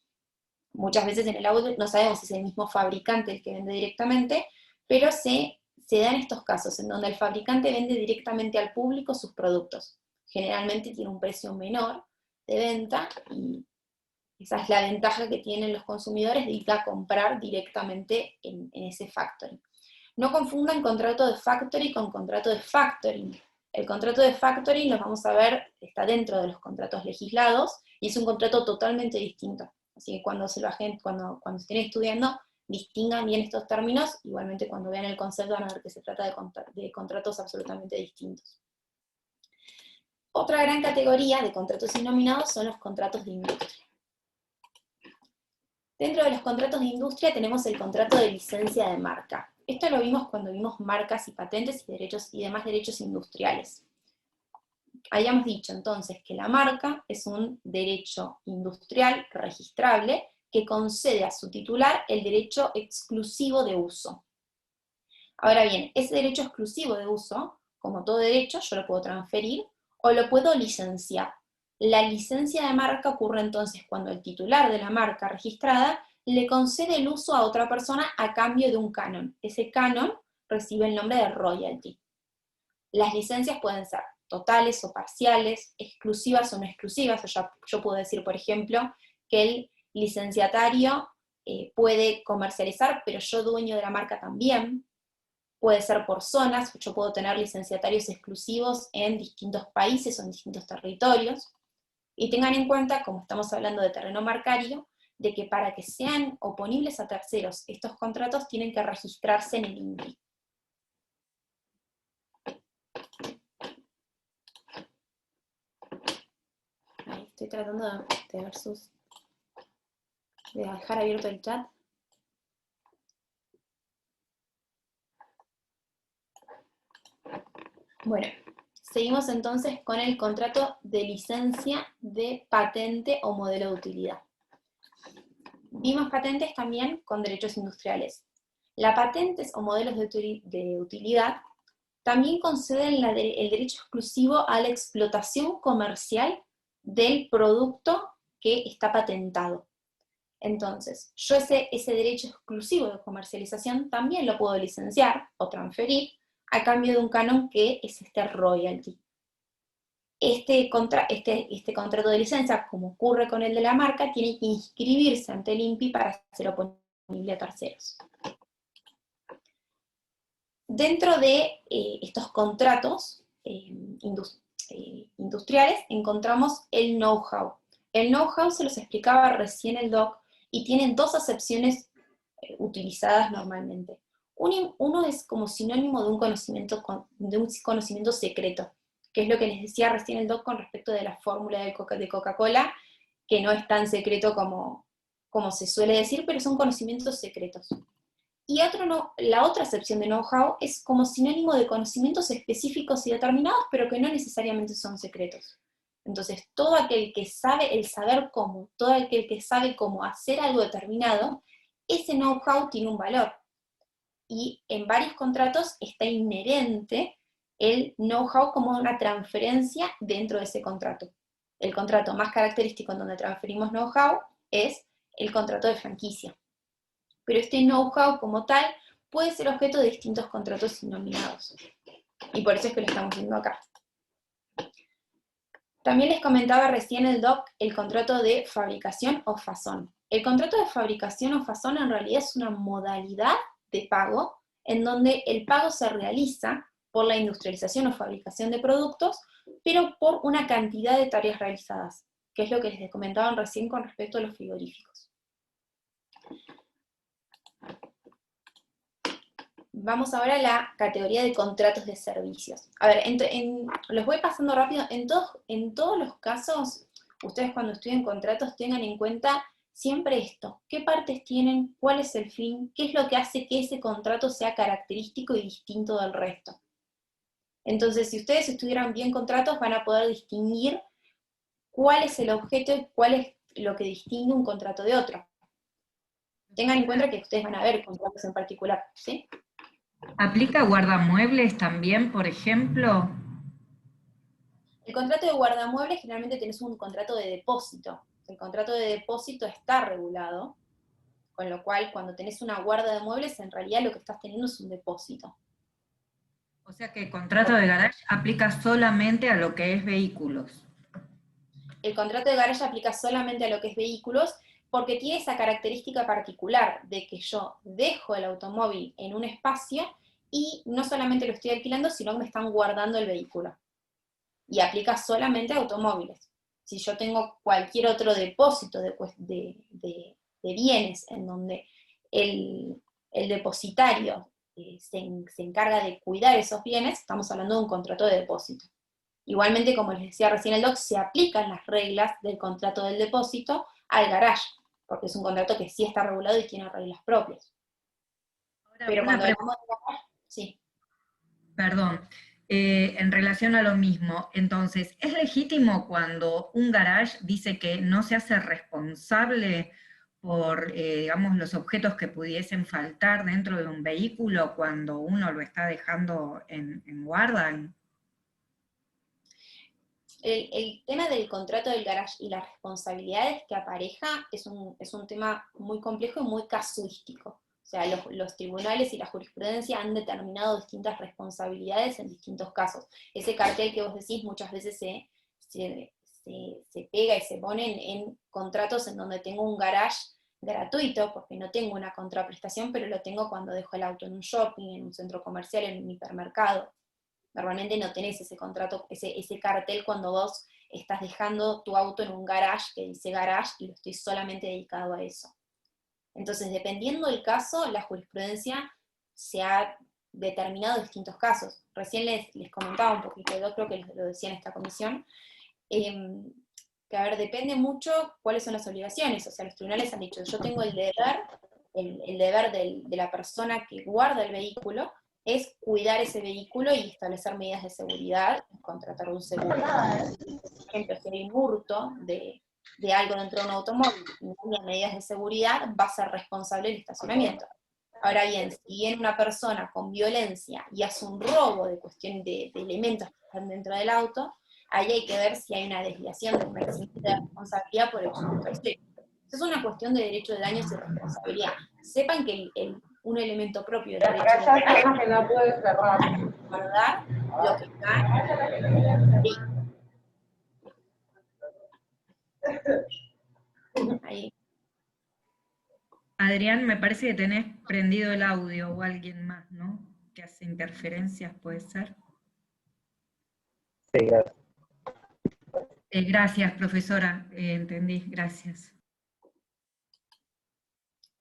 Muchas veces en el outlet no sabemos si es el mismo fabricante el que vende directamente, pero se dan estos casos en donde el fabricante vende directamente al público sus productos. Generalmente tiene un precio menor de venta y esa es la ventaja que tienen los consumidores de ir a comprar directamente en ese factoring. No confundan contrato de factory con contrato de factoring. El contrato de factoring, los vamos a ver, está dentro de los contratos legislados y es un contrato totalmente distinto. Así que cuando estén estudiando, distingan bien estos términos. Igualmente cuando vean el concepto van a ver que se trata de contratos absolutamente distintos. Otra gran categoría de contratos innominados son los contratos de industria. Dentro de los contratos de industria tenemos el contrato de licencia de marca. Esto lo vimos cuando vimos marcas y patentes y demás derechos industriales. Habíamos dicho entonces que la marca es un derecho industrial registrable que concede a su titular el derecho exclusivo de uso. Ahora bien, ese derecho exclusivo de uso, como todo derecho, yo lo puedo transferir o lo puedo licenciar. La licencia de marca ocurre entonces cuando el titular de la marca registrada le concede el uso a otra persona a cambio de un canon. Ese canon recibe el nombre de royalty. Las licencias pueden ser totales o parciales, exclusivas o no exclusivas. Yo puedo decir, por ejemplo, que el licenciatario puede comercializar, pero yo dueño de la marca también. Puede ser por zonas, yo puedo tener licenciatarios exclusivos en distintos países o en distintos territorios. Y tengan en cuenta, como estamos hablando de terreno marcario, de que para que sean oponibles a terceros, estos contratos tienen que registrarse en el INPI. Ahí estoy tratando de ver de dejar abierto el chat. Bueno, seguimos entonces con el contrato de licencia de patente o modelo de utilidad. Vimos patentes también con derechos industriales. Las patentes o modelos de utilidad también conceden el derecho exclusivo a la explotación comercial del producto que está patentado. Entonces, yo ese derecho exclusivo de comercialización también lo puedo licenciar o transferir a cambio de un canon que es este royalty. este contrato de licencia, como ocurre con el de la marca, tiene que inscribirse ante el INPI para ser oponible a terceros. Dentro de estos contratos industriales encontramos el know-how. El know-how se los explicaba recién el doc y tienen dos acepciones utilizadas normalmente. Uno es como sinónimo de un conocimiento secreto, que es lo que les decía recién el doc con respecto de la fórmula de Coca-Cola, que no es tan secreto como se suele decir, pero son conocimientos secretos. Y la otra acepción de know-how es como sinónimo de conocimientos específicos y determinados, pero que no necesariamente son secretos. Entonces, todo aquel que sabe el saber cómo, todo aquel que sabe cómo hacer algo determinado, ese know-how tiene un valor. Y en varios contratos está inherente el know-how como una transferencia dentro de ese contrato. El contrato más característico en donde transferimos know-how es el contrato de franquicia. Pero este know-how como tal puede ser objeto de distintos contratos sinominados. Y por eso es que lo estamos viendo acá. También les comentaba recién el doc el contrato de fabricación o fasón. El contrato de fabricación o fasón en realidad es una modalidad de pago en donde el pago se realiza por la industrialización o fabricación de productos, pero por una cantidad de tareas realizadas, que es lo que les comentaban recién con respecto a los frigoríficos. Vamos ahora a la categoría de contratos de servicios. A ver, los voy pasando rápido. En todos los casos, ustedes cuando estudien contratos tengan en cuenta siempre esto. ¿Qué partes tienen? ¿Cuál es el fin? ¿Qué es lo que hace que ese contrato sea característico y distinto del resto? Entonces, si ustedes estudiaran bien contratos, van a poder distinguir cuál es el objeto y cuál es lo que distingue un contrato de otro. Tengan en cuenta que ustedes van a ver contratos en particular, ¿sí? ¿Aplica guardamuebles también, por ejemplo? El contrato de guardamuebles generalmente tenés un contrato de depósito. El contrato de depósito está regulado, con lo cual cuando tenés una guarda de muebles, en realidad lo que estás teniendo es un depósito. O sea que el contrato de garage aplica solamente a lo que es vehículos. El contrato de garage aplica solamente a lo que es vehículos, porque tiene esa característica particular de que yo dejo el automóvil en un espacio y no solamente lo estoy alquilando, sino que me están guardando el vehículo. Y aplica solamente a automóviles. Si yo tengo cualquier otro depósito de bienes en donde el depositario se encarga de cuidar esos bienes, estamos hablando de un contrato de depósito. Igualmente, como les decía recién el doc, se aplican las reglas del contrato del depósito al garage, porque es un contrato que sí está regulado y tiene reglas propias. Ahora, Pero cuando hablamos de garage, sí. Perdón, en relación a lo mismo, entonces, ¿es legítimo cuando un garage dice que no se hace responsable por, digamos, los objetos que pudiesen faltar dentro de un vehículo cuando uno lo está dejando en guarda? El tema del contrato del garage y las responsabilidades que apareja es un tema muy complejo y muy casuístico. O sea, los tribunales y la jurisprudencia han determinado distintas responsabilidades en distintos casos. Ese cartel que vos decís muchas veces se pega y se pone en contratos en donde tengo un garage gratuito, porque no tengo una contraprestación, pero lo tengo cuando dejo el auto en un shopping, en un centro comercial, en un hipermercado. Normalmente no tenés ese contrato, ese cartel cuando vos estás dejando tu auto en un garage que dice garage y lo estoy solamente dedicado a eso. Entonces, dependiendo del caso, la jurisprudencia se ha determinado distintos casos. Recién les comentaba un poquito, yo creo que lo decía en esta comisión, que a ver, depende mucho cuáles son las obligaciones. O sea, los tribunales han dicho, yo tengo el deber de la persona que guarda el vehículo, es cuidar ese vehículo y establecer medidas de seguridad, contratar un seguro. Por ejemplo, si hay un hurto de algo dentro de un automóvil y no hay medidas de seguridad, va a ser responsable el estacionamiento. Ahora bien, si viene una persona con violencia y hace un robo de cuestión de elementos que están dentro del auto, ahí hay que ver si hay una desviación del mecanismo de responsabilidad por el uso del vehículo. Eso es una cuestión de derecho de daños y responsabilidad. Sepan que un elemento propio del derecho de daños que no puede cerrar. guardar lo que está ahí. Ahí. Adrián, me parece que tenés prendido el audio o alguien más, ¿no? Que hace interferencias, puede ser. Sí, gracias. Gracias, profesora, entendí, gracias.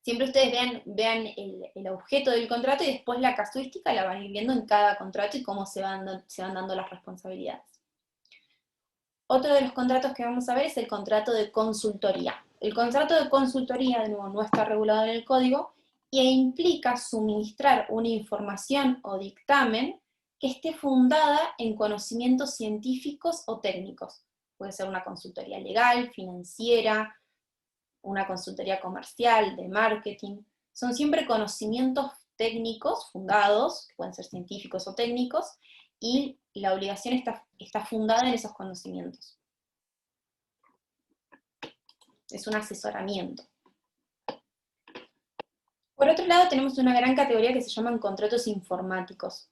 Siempre ustedes vean el objeto del contrato y después la casuística la van a ir viendo en cada contrato y cómo se van dando las responsabilidades. Otro de los contratos que vamos a ver es el contrato de consultoría. El contrato de consultoría, de nuevo, no está regulado en el código e implica suministrar una información o dictamen que esté fundada en conocimientos científicos o técnicos. Puede ser una consultoría legal, financiera, una consultoría comercial, de marketing. Son siempre conocimientos técnicos fundados, que pueden ser científicos o técnicos, y la obligación está fundada en esos conocimientos. Es un asesoramiento. Por otro lado, tenemos una gran categoría que se llaman contratos informáticos.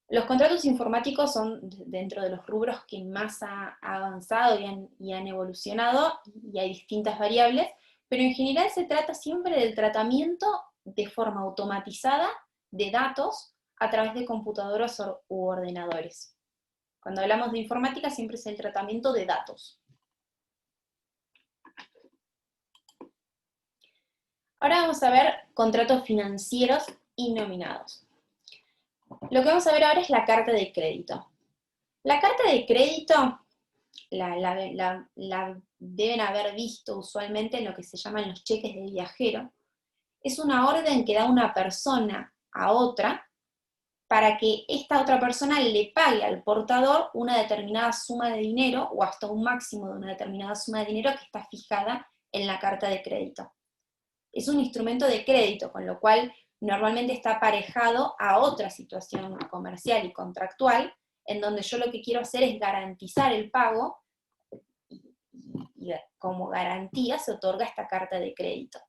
Los contratos informáticos son dentro de los rubros que más ha avanzado y han evolucionado, y hay distintas variables, pero en general se trata siempre del tratamiento de forma automatizada de datos a través de computadoras u ordenadores. Cuando hablamos de informática siempre es el tratamiento de datos. Ahora vamos a ver contratos financieros y nominados. Lo que vamos a ver ahora es la carta de crédito. La carta de crédito la deben haber visto usualmente en lo que se llaman los cheques de viajero. Es una orden que da una persona a otra para que esta otra persona le pague al portador una determinada suma de dinero o hasta un máximo de una determinada suma de dinero que está fijada en la carta de crédito. Es un instrumento de crédito, con lo cual normalmente está aparejado a otra situación comercial y contractual, en donde yo lo que quiero hacer es garantizar el pago, y como garantía se otorga esta carta de crédito.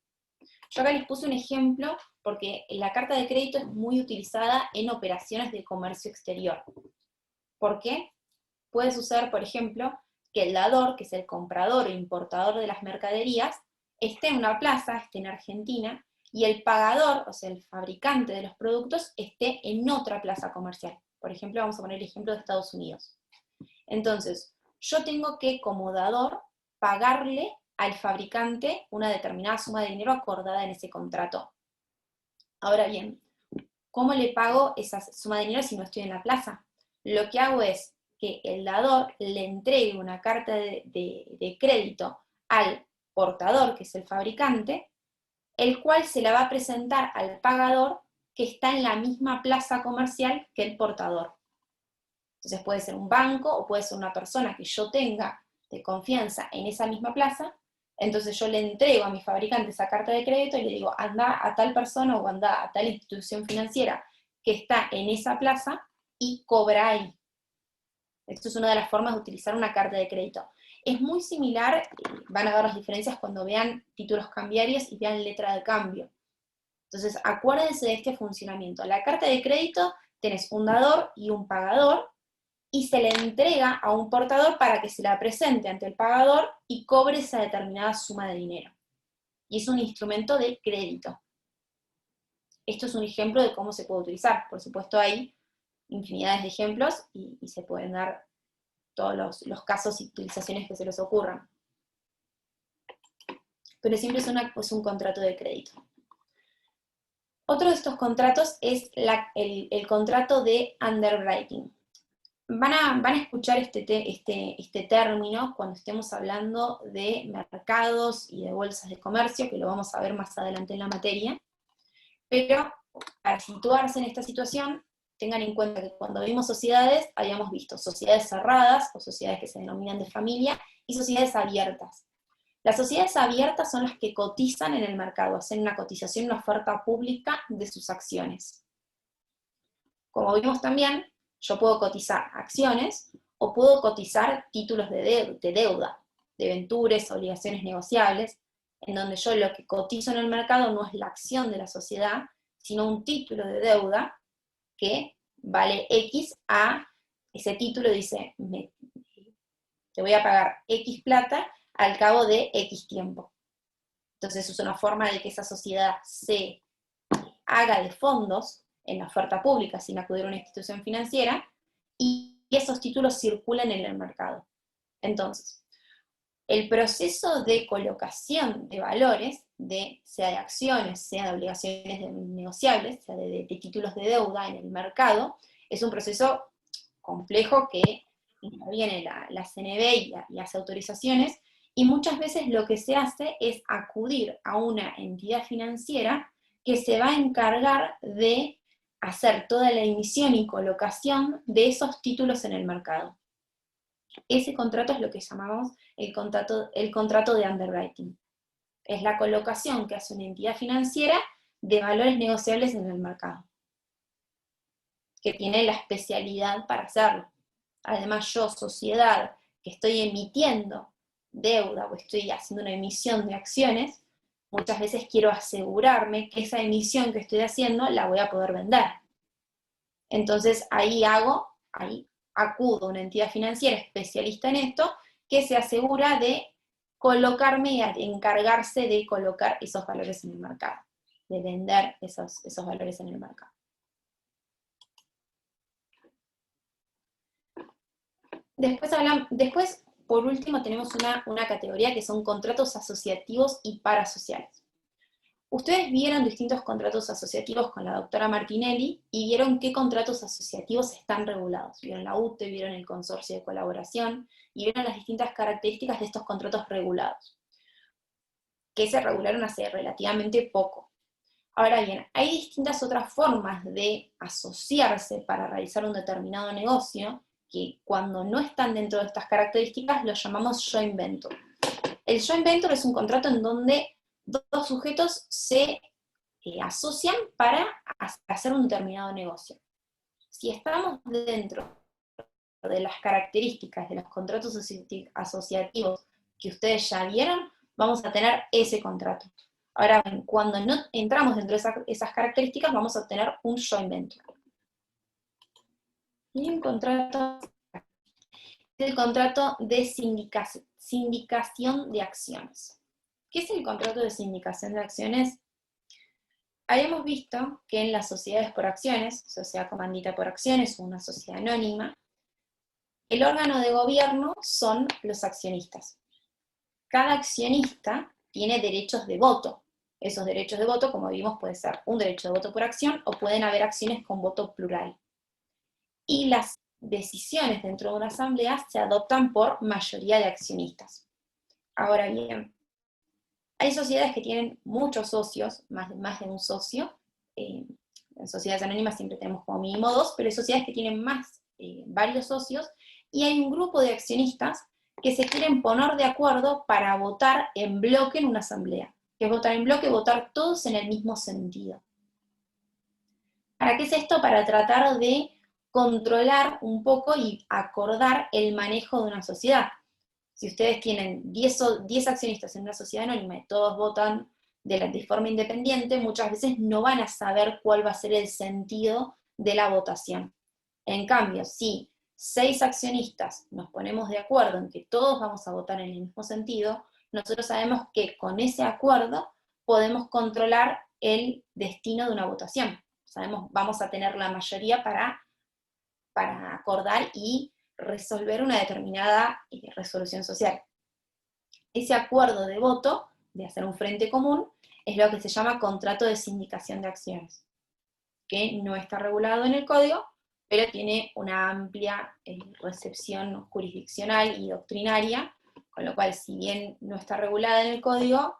Yo acá les puse un ejemplo porque la carta de crédito es muy utilizada en operaciones de comercio exterior. ¿Por qué? Puede suceder, por ejemplo, que el dador, que es el comprador o importador de las mercaderías, esté en una plaza, esté en Argentina, y el pagador, o sea, el fabricante de los productos, esté en otra plaza comercial. Por ejemplo, vamos a poner el ejemplo de Estados Unidos. Entonces, yo tengo que, como dador, pagarle al fabricante una determinada suma de dinero acordada en ese contrato. Ahora bien, ¿cómo le pago esa suma de dinero si no estoy en la plaza? Lo que hago es que el dador le entregue una carta de crédito al portador, que es el fabricante, el cual se la va a presentar al pagador que está en la misma plaza comercial que el portador. Entonces puede ser un banco o puede ser una persona que yo tenga de confianza en esa misma plaza. Entonces yo le entrego a mi fabricante esa carta de crédito y le digo, anda a tal persona o anda a tal institución financiera que está en esa plaza y cobra ahí. Esto es una de las formas de utilizar una carta de crédito. Es muy similar, van a ver las diferencias cuando vean títulos cambiarios y vean letra de cambio. Entonces acuérdense de este funcionamiento. La carta de crédito tenés un dador y un pagador, y se le entrega a un portador para que se la presente ante el pagador y cobre esa determinada suma de dinero. Y es un instrumento de crédito. Esto es un ejemplo de cómo se puede utilizar. Por supuesto hay infinidades de ejemplos y se pueden dar todos los casos y utilizaciones que se les ocurran. Pero siempre es un contrato de crédito. Otro de estos contratos es el contrato de underwriting. Van a escuchar este término cuando estemos hablando de mercados y de bolsas de comercio, que lo vamos a ver más adelante en la materia, pero para situarse en esta situación, tengan en cuenta que cuando vimos sociedades, habíamos visto sociedades cerradas, o sociedades que se denominan de familia, y sociedades abiertas. Las sociedades abiertas son las que cotizan en el mercado, hacen una cotización, una oferta pública de sus acciones. Como vimos también, yo puedo cotizar acciones o puedo cotizar títulos de deuda, debentures, obligaciones negociables, en donde yo lo que cotizo en el mercado no es la acción de la sociedad, sino un título de deuda que vale X a ese título dice, te voy a pagar X plata al cabo de X tiempo. Entonces es una forma de que esa sociedad se haga de fondos en la oferta pública sin acudir a una institución financiera y esos títulos circulen en el mercado. Entonces, el proceso de colocación de valores, sea de acciones, sea de obligaciones negociables, sea de títulos de deuda en el mercado, es un proceso complejo que interviene la CNB y hace autorizaciones, y muchas veces lo que se hace es acudir a una entidad financiera que se va a encargar de hacer toda la emisión y colocación de esos títulos en el mercado. Ese contrato es lo que llamamos el contrato de underwriting. Es la colocación que hace una entidad financiera de valores negociables en el mercado, que tiene la especialidad para hacerlo. Además, yo, sociedad, que estoy emitiendo deuda o estoy haciendo una emisión de acciones, muchas veces quiero asegurarme que esa emisión que estoy haciendo la voy a poder vender. Entonces ahí acudo a una entidad financiera especialista en esto, que se asegura de colocarme y encargarse de colocar esos valores en el mercado, de vender esos valores en el mercado. Después, por último, tenemos una categoría que son contratos asociativos y parasociales. Ustedes vieron distintos contratos asociativos con la doctora Martinelli y vieron qué contratos asociativos están regulados. Vieron la UTE, vieron el consorcio de colaboración y vieron las distintas características de estos contratos regulados, que se regularon hace relativamente poco. Ahora bien, hay distintas otras formas de asociarse para realizar un determinado negocio, que cuando no están dentro de estas características los llamamos joint venture. El joint venture es un contrato en donde dos sujetos se asocian para hacer un determinado negocio. Si estamos dentro de las características de los contratos asociativos que ustedes ya vieron, vamos a tener ese contrato. Ahora bien, cuando no entramos dentro de esas características, vamos a obtener un joint venture. Y un contrato, el contrato de sindicación de acciones. ¿Qué es el contrato de sindicación de acciones? Habíamos visto que en las sociedades por acciones, sociedad comandita por acciones o una sociedad anónima, el órgano de gobierno son los accionistas. Cada accionista tiene derechos de voto. Esos derechos de voto, como vimos, puede ser un derecho de voto por acción o pueden haber acciones con voto plural. Y las decisiones dentro de una asamblea se adoptan por mayoría de accionistas. Ahora bien, hay sociedades que tienen muchos socios, más de un socio. En sociedades anónimas siempre tenemos como mínimo 2, pero hay sociedades que tienen varios socios, y hay un grupo de accionistas que se quieren poner de acuerdo para votar en bloque en una asamblea. Que es votar en bloque, votar todos en el mismo sentido. ¿Para qué es esto? Para tratar de controlar un poco y acordar el manejo de una sociedad. Si ustedes tienen 10 accionistas en una sociedad anónima y todos votan de forma independiente, muchas veces no van a saber cuál va a ser el sentido de la votación. En cambio, si 6 accionistas nos ponemos de acuerdo en que todos vamos a votar en el mismo sentido, nosotros sabemos que con ese acuerdo podemos controlar el destino de una votación. Vamos a tener la mayoría para acordar y resolver una determinada resolución social. Ese acuerdo de voto, de hacer un frente común, es lo que se llama contrato de sindicación de acciones, que no está regulado en el código, pero tiene una amplia recepción jurisdiccional y doctrinaria, con lo cual, si bien no está regulada en el código,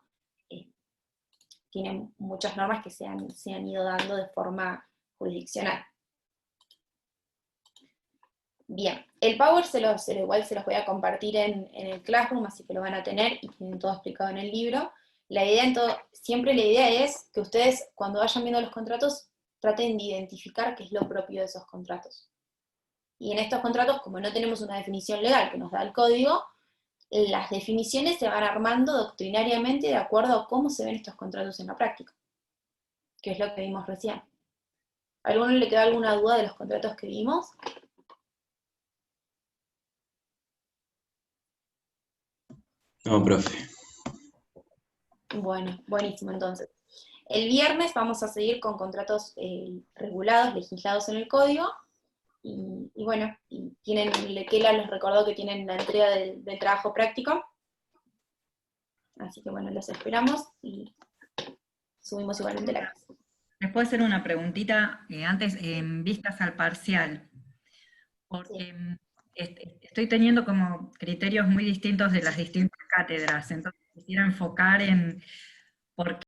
tiene muchas normas que se han ido dando de forma jurisdiccional. Bien, el Power igual se los voy a compartir en el Classroom, así que lo van a tener y tienen todo explicado en el libro. Siempre la idea es que ustedes, cuando vayan viendo los contratos, traten de identificar qué es lo propio de esos contratos. Y en estos contratos, como no tenemos una definición legal que nos da el código, las definiciones se van armando doctrinariamente de acuerdo a cómo se ven estos contratos en la práctica, que es lo que vimos recién. ¿A alguno le queda alguna duda de los contratos que vimos? No, profe. Bueno, buenísimo entonces. El viernes vamos a seguir con contratos regulados, legislados en el código, y bueno, y Lequela les recordó que tienen la entrega del trabajo práctico, así que bueno, los esperamos y subimos igualmente la clase. ¿Les puedo hacer una preguntita antes en vistas al parcial? Porque estoy teniendo como criterios muy distintos de las distintas cátedras, entonces quisiera enfocar en por